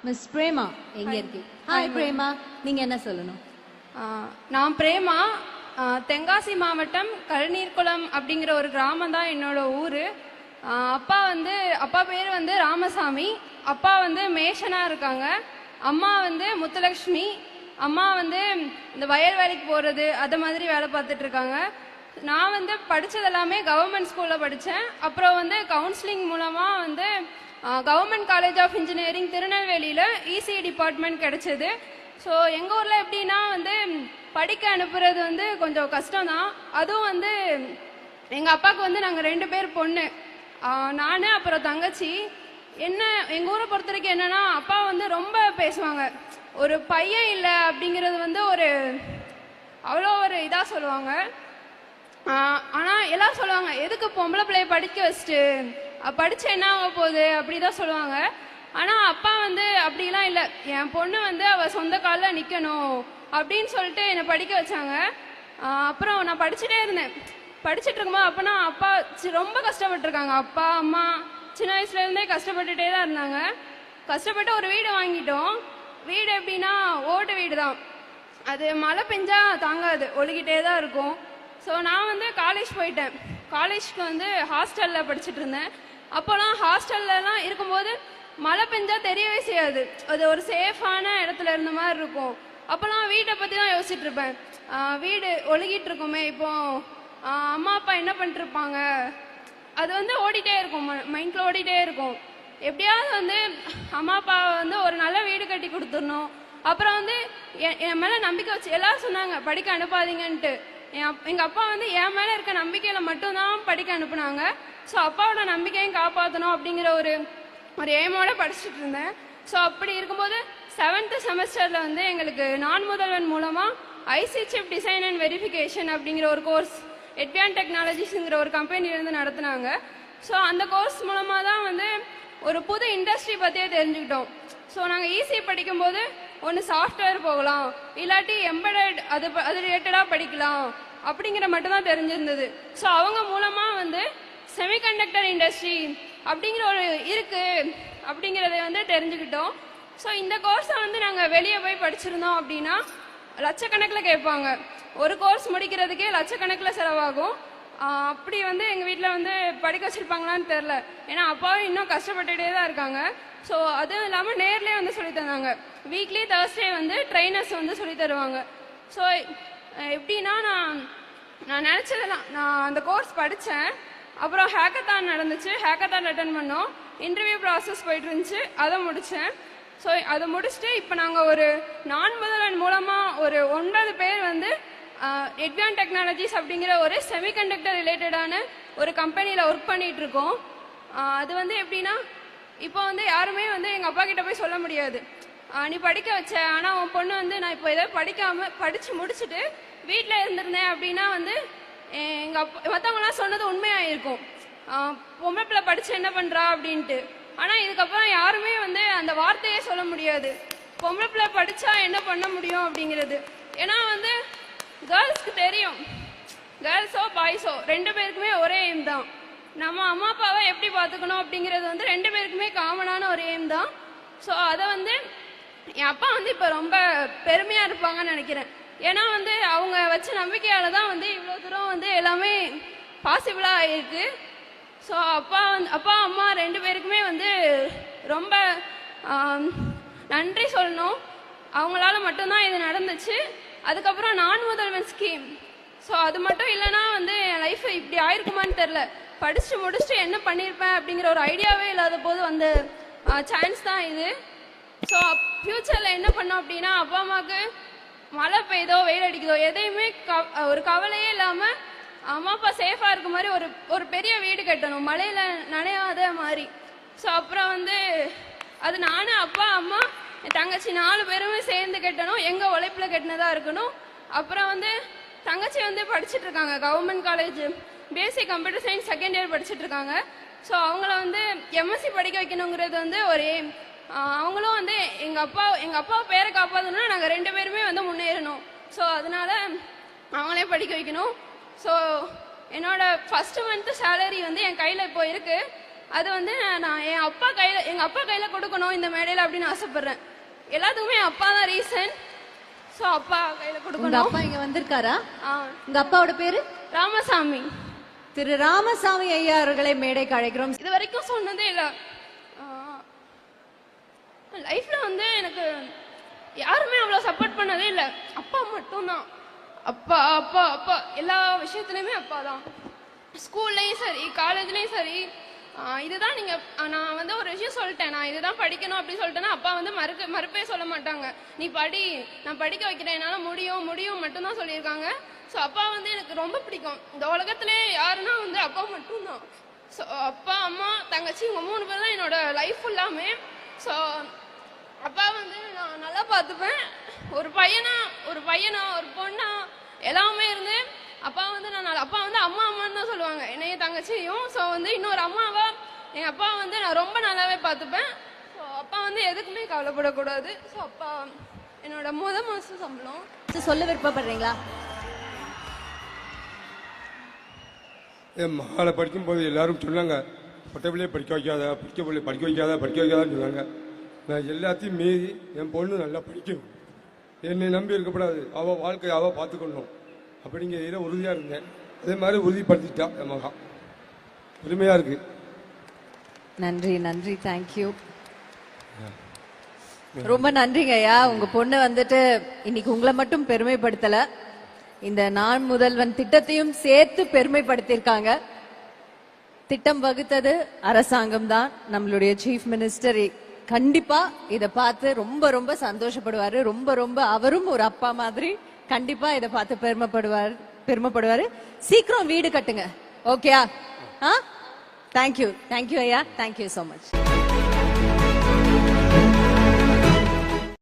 Miss Prema எங்க இருக்கு? Hi Prema, நீங்க என்ன சொல்லணும்? நான் பிரேமா. தென்காசி மாவட்டம் கழுநீர்குளம் அப்படிங்கிற ஒரு கிராமம் தான் என்னோட ஊர். அப்பா பேர் வந்து ராமசாமி. அப்பா வந்து மேஷனா இருக்காங்க. அம்மா வந்து முத்துலக்ஷ்மி. அம்மா வந்து இந்த வயல் வேலைக்கு போகிறது அது மாதிரி வேலை பார்த்துட்டு இருக்காங்க. நான் வந்து படித்தது எல்லாமே கவர்மெண்ட் ஸ்கூலில் படித்தேன். அப்புறம் வந்து கவுன்சிலிங் மூலமாக வந்து கவர்மெண்ட் காலேஜ் ஆஃப் இன்ஜினியரிங் திருநெல்வேலியில் இசி டிபார்ட்மெண்ட் கிடைச்சது. ஸோ எங்கள் ஊரில் எப்படின்னா வந்து படிக்க அனுப்புறது வந்து கொஞ்சம் கஷ்டம்தான். அதுவும் வந்து எங்கள் அப்பாவுக்கு வந்து நாங்கள் 2 பேர் பொண்ணு, நான் அப்புறம் தங்கச்சி. எங்கள் ஊரை பொறுத்த வரைக்கும் என்னன்னா, அப்பா வந்து ரொம்ப பேசுவாங்க. ஒரு பையன் இல்லை அப்படிங்கிறது வந்து அவ்வளோ ஒரு இதாக சொல்லுவாங்க. ஆனால் எல்லாம் சொல்லுவாங்க, எதுக்கு பொம்பளை பிள்ளைய படிக்க வச்சுட்டு படித்து என்ன ஆக போகுது அப்படிதான் சொல்லுவாங்க. ஆனால் அப்பா வந்து அப்படிலாம் இல்லை. என் பொண்ணு வந்து அவள் சொந்த காலில் நிற்கணும் அப்படின்னு சொல்லிட்டு என்னை படிக்க வச்சாங்க. அப்புறம் நான் படிச்சுட்டே இருந்தேன். படிச்சுட்டு இருக்கும்போது அப்போனா அப்பா ரொம்ப கஷ்டப்பட்டுருக்காங்க. அப்பா அம்மா சின்ன வயசுலேருந்தே கஷ்டப்பட்டுட்டே தான் இருந்தாங்க. கஷ்டப்பட்டு ஒரு வீடு வாங்கிட்டோம். வீடு எப்படின்னா ஓட்டு வீடு தான். அது மழை பெஞ்சா தாங்காது, ஒழுகிட்டே தான் இருக்கும். ஸோ நான் வந்து காலேஜ் போயிட்டேன். காலேஜ்க்கு வந்து ஹாஸ்டலில் படிச்சுட்டு இருந்தேன். அப்போலாம் ஹாஸ்டல்லாம் இருக்கும்போது மழை பெஞ்சா தெரியவே செய்யாது, அது ஒரு சேஃபான இடத்துல இருந்த மாதிரி இருக்கும். அப்போலாம் வீட்டை பற்றி தான் யோசிச்சுட்டு இருப்பேன். வீடு ஒழுகிட்டு இருக்குமே, இப்போ அம்மா அப்பா என்ன பண்ணிட்டுருப்பாங்க, அது வந்து ஓடிட்டே இருக்கும், மைண்டில் ஓடிட்டே இருக்கும். எப்படியாவது வந்து அம்மா அப்பா வந்து ஒரு நல்ல வீடு கட்டி கொடுத்துடணும். அப்புறம் வந்து என் மேலே நம்பிக்கை வச்சு எல்லாரும் சொன்னாங்க படிக்க அனுப்பாதீங்கன்ட்டு. எங்கள் அப்பா வந்து என் மேலே இருக்க நம்பிக்கையில் மட்டும்தான் படிக்க அனுப்புனாங்க. ஸோ அப்பாவோட நம்பிக்கையும் காப்பாற்றணும் அப்படிங்கிற ஒரு எய்மோட படிச்சுட்டு இருந்தேன். ஸோ அப்படி இருக்கும்போது 7th செமஸ்டரில் வந்து எங்களுக்கு நான் முதல்வன் மூலமாக IC chip design and verification அப்படிங்கிற ஒரு கோர்ஸ் எட்வியான் டெக்னாலஜிஸுங்கிற ஒரு கம்பெனிலேருந்து நடத்துனாங்க. ஸோ அந்த கோர்ஸ் மூலமாக தான் வந்து ஒரு புது இண்டஸ்ட்ரி பற்றியே தெரிஞ்சுக்கிட்டோம். ஸோ நாங்கள் ஈஸி படிக்கும்போது ஒன்று சாஃப்ட்வேர் போகலாம், இல்லாட்டி எம்பெடட் அது ரிலேட்டடாக படிக்கலாம் அப்படிங்கிற மட்டும்தான் தெரிஞ்சிருந்தது. ஸோ அவங்க மூலமாக வந்து செமிகண்டக்டர் இண்டஸ்ட்ரி அப்படிங்கிற ஒரு இருக்குது அப்படிங்கிறத வந்து தெரிஞ்சுக்கிட்டோம். ஸோ இந்த கோர்ஸை வந்து நாங்கள் வெளியே போய் படிச்சிருந்தோம் அப்படின்னா லட்சக்கணக்கில் கேட்பாங்க. ஒரு கோர்ஸ் முடிக்கிறதுக்கே லட்சக்கணக்கில் செலவாகும். அப்படி வந்து எங்கள் வீட்டில் வந்து படிக்க வச்சுருப்பாங்களான்னு தெரில. ஏன்னா அப்பாவும் இன்னும் கஷ்டப்பட்டுகிட்டே தான் இருக்காங்க. ஸோ அதுவும் இல்லாமல் நேர்லேயே வந்து சொல்லி தந்தாங்க. வீக்லி தேர்ஸ்டே வந்து ட்ரைனர்ஸ் வந்து சொல்லி தருவாங்க. ஸோ எப்படின்னா நான் நினச்சதெல்லாம் நான் அந்த கோர்ஸ் படித்தேன். அப்புறம் ஹேக்கத்தான் நடந்துச்சு, ஹேக்கத்தான் அட்டன் பண்ணோம். இன்டர்வியூ ப்ராசஸ் போயிட்டு இருந்துச்சு, அதை முடித்தேன். ஸோ அதை முடிச்சுட்டு இப்போ நாங்கள் ஒரு நான் முதல்வன் மூலமாக ஒரு 9 பேர் வந்து எட்வியான் டெக்னாலஜிஸ் அப்படிங்கிற ஒரு செமிகண்டக்டர் ரிலேட்டடான ஒரு கம்பெனியில் ஒர்க் பண்ணிகிட்டு இருக்கோம். அது வந்து எப்படின்னா, இப்போ வந்து யாருமே வந்து எங்கள் அப்பா கிட்ட போய் சொல்ல முடியாது, நீ படிக்க வச்ச, ஆனால் உன் பொண்ணு வந்து நான் இப்போ எதாவது படித்து முடிச்சுட்டு வீட்டில் இருந்திருந்தேன் அப்படின்னா வந்து எங்கள் அப்பா மற்றவங்களாம் சொன்னது உண்மையாக இருக்கும், பொம்பளை பிள்ளை படித்து என்ன பண்ணுறா அப்படின்ட்டு. ஆனால் இதுக்கப்புறம் யாருமே வந்து அந்த வார்த்தையே சொல்ல முடியாது, பொம்பளை பிள்ளை படித்தா என்ன பண்ண முடியும் அப்படிங்கிறது. ஏன்னா வந்து கேர்ள்ஸ்க்கு தெரியும், கேர்ள்ஸோ பாய்ஸோ 2 பேருக்குமே ஒரே எய்ம் தான். நம்ம அம்மா அப்பாவை எப்படி பார்த்துக்கணும் அப்படிங்கிறது வந்து 2 பேருக்குமே காமனான ஒரு எய்ம் தான். ஸோ அதை வந்து என் அப்பா வந்து இப்போ ரொம்ப பெருமையாக இருப்பாங்கன்னு நினைக்கிறேன். ஏன்னா வந்து அவங்க வச்ச நம்பிக்கையால் தான் வந்து இவ்வளோ தூரம் வந்து எல்லாமே பாசிபிளாக ஆகிருக்கு. ஸோ அப்பா அம்மா 2 பேருக்குமே வந்து ரொம்ப நன்றி சொல்லணும். அவங்களால மட்டும்தான் இது நடந்துச்சு. அதுக்கப்புறம் நான் முதல்வன் ஸ்கீம், ஸோ அது மட்டும் இல்லைன்னா வந்து என் லைஃப் இப்படி ஆயிருக்குமான்னு தெரில. படிச்சுட்டு முடிச்சுட்டு என்ன பண்ணியிருப்பேன் அப்படிங்கிற ஒரு ஐடியாவே இல்லாத போது வந்த சான்ஸ் தான் இது. ஸோ ஃப்யூச்சரில் என்ன பண்ணோம் அப்படின்னா, அப்பா அம்மாவுக்கு மழை பெய்தோ வெயில் அடிக்குதோ எதையுமே ஒரு கவலையே இல்லாமல் அம்மா அப்பா சேஃபாக இருக்க மாதிரி ஒரு பெரிய வீடு கட்டணும், மழையில் நனையாத மாதிரி. ஸோ அப்புறம் வந்து அது நானும் அப்பா அம்மா என் தங்கச்சி 4 பேருமே சேர்ந்து கட்டணும், எங்கள் உழைப்பில் கட்டினதாக இருக்கணும். அப்புறம் வந்து தங்கச்சி வந்து படிச்சுட்டு இருக்காங்க government college BSc computer science 2nd year படிச்சுட்டு இருக்காங்க. ஸோ அவங்கள வந்து எம்எஸ்சி படிக்க வைக்கணுங்கிறது வந்து ஒரு எய்ம். அவங்களும் வந்து எங்கள் அப்பா பேரை காப்பாற்றணும்னா நாங்கள் 2 பேருமே வந்து முன்னேறணும். ஸோ அதனால அவங்களே படிக்க வைக்கணும். ஸோ என்னோட ஃபர்ஸ்ட் மந்த் சேலரி வந்து என் கையில் இப்போ இருக்குது. அது வந்து நான் எங்க அப்பா கையில கொடுக்கணும் இந்த மேடையில அப்படின்னு ஆசைப்படுறேன். எல்லாத்துக்குமே என் அப்பா தான் ரீசன். சோ அப்பா கையில உங்க கொடுக்கணும். அப்பா இங்க வந்திருக்காரா? ஆ, உங்க அப்பாவோட பேரு? ராமசாமி. திரு ராமசாமி ஐயா அவர்களை மேடைக்கு அழைக்கிறோம். இது வரைக்கும் சொன்னதே இல்ல. லைஃப்ல வந்து எனக்கு யாருமே அவ்வளவு சப்போர்ட் பண்ணதே இல்ல. அப்பா மட்டும்தான். அப்பா அப்பா அப்பா எல்லா விஷயத்துலயுமே அப்பா தான். ஸ்கூல்லயும் சரி காலேஜ்லயும் சரி. இதுதான் நீங்க நான் வந்து ஒரு விஷயம் சொல்லிட்டேன், நான் இதுதான் படிக்கணும் அப்படி சொல்லிட்டேன்னா அப்பா வந்து மறுப்பே சொல்ல மாட்டாங்க. நீ படி, நான் படிக்க வைக்கிறேன், என்னால முடியும் முடியும் மட்டும்தான் சொல்லியிருக்காங்க. ஸோ அப்பா வந்து எனக்கு ரொம்ப பிடிக்கும். இந்த உலகத்திலே யாருன்னா வந்து அப்பா மட்டும்தான். ஸோ அப்பா அம்மா தங்கச்சி இவங்க 3 பேர் தான் என்னோட லைஃப் ஃபுல்லாமே. ஸோ அப்பா வந்து நான் நல்லா பார்த்துப்பேன். ஒரு பையனா ஒரு பொண்ணா எல்லாமே இருந்து அப்பா வந்து அப்பா வந்து அம்மா அம்மான்னு தான் சொல்லுவாங்க என்னைய தங்கச்சியும். ஸோ வந்து இன்னொரு அம்மாவா எங்கள் அப்பா வந்து நான் ரொம்ப நல்லாவே பார்த்துப்பேன். ஸோ அப்பா வந்து எதுக்குமே கவலைப்படக்கூடாது. ஸோ அப்பா என்னோட மாதம் சம்பளம். சொல்ல விருப்பப்படுறீங்களா? என் மகளை படிக்கும்போது எல்லாரும் சொன்னாங்க, பொட்டப்பிள்ளையே படிக்க வைக்காதான்னு சொன்னாங்க. நான் எல்லாத்தையும் மீறி என் பொண்ணு நல்லா படிக்கும், என்னை நம்பி இருக்கக்கூடாது, அவள் வாழ்க்கையை அவள் பார்த்துக்கணும் அப்படிங்கிறதுல உறுதியாக இருந்தேன். அதே மாதிரி உறுதிப்படுத்திட்டா என் மகா. பெருமையாக இருக்கு. நன்றி நன்றி, தேங்க்யூ. ரொம்ப நன்றிங்க ஐயா. உங்க பொண்ணு வந்துட்டு இன்னைக்கு உங்களை மட்டும் பெருமைப்படுத்தல, இந்த நான் முதல்வன் திட்டத்தையும் சேர்த்து பெருமைப்படுத்தியிருக்காங்க. திட்டம் வகுத்தது அரசாங்கம் தான். நம்மளுடைய சீஃப் மினிஸ்டர் கண்டிப்பா இத பார்த்து ரொம்ப ரொம்ப சந்தோஷப்படுவாரு. ரொம்ப அவரும் ஒரு அப்பா மாதிரி கண்டிப்பா இத பார்த்து பெருமைப்படுவாரு. சீக்கிரம் வீடு கட்டுங்க. ஓகேயா? தேங்க்யூ ஐயா, தேங்க்யூ so much.